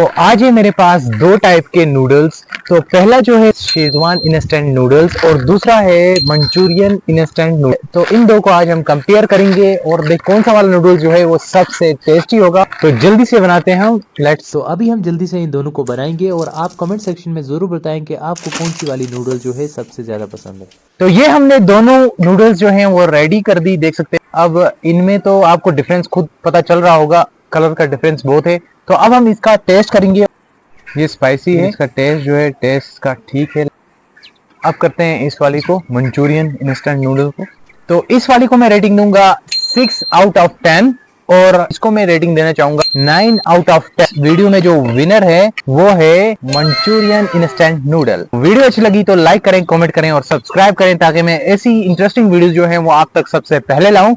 तो आज है मेरे पास दो टाइप के नूडल्स। तो पहला जो है शेजवान इंस्टेंट नूडल्स और दूसरा है मंचूरियन इंस्टेंट नूडल्स। तो इन दो को आज हम कंपेयर करेंगे और देख कौन सा वाला नूडल्स जो है वो सबसे टेस्टी होगा। तो जल्दी से बनाते हैं हम। लेट्स। तो अभी हम जल्दी से इन दोनों को बनाएंगे और आप कमेंट सेक्शन में ज़रूर बताएं कि आपको कौन सी वाली नूडल जो है सबसे ज़्यादा पसंद है। तो ये हमने दोनों नूडल्स जो हैं वो रेडी कर दी, देख सकते हैं। अब इनमें तो आपको डिफरेंस खुद पता चल रहा होगा, कलर का डिफरेंस बहुत है। तो अब हम इसका टेस्ट करेंगे। ये स्पाइसी है, इसका टेस्ट जो है टेस्ट का ठीक है। अब करते हैं इस वाली को, मंचूरियन इंस्टेंट नूडल को। तो इस वाली को मैं रेटिंग दूंगा 6 आउट ऑफ 10 और इसको मैं रेटिंग देना चाहूंगा 9 आउट ऑफ 10। वीडियो में जो विनर है वो है मंचूरियन इंस्टेंट नूडल। वीडियो अच्छी लगी तो लाइक करें, कमेंट करें और सब्सक्राइब करें ताकि मैं ऐसी इंटरेस्टिंग वीडियो जो है वो आप तक सबसे पहले लाऊं।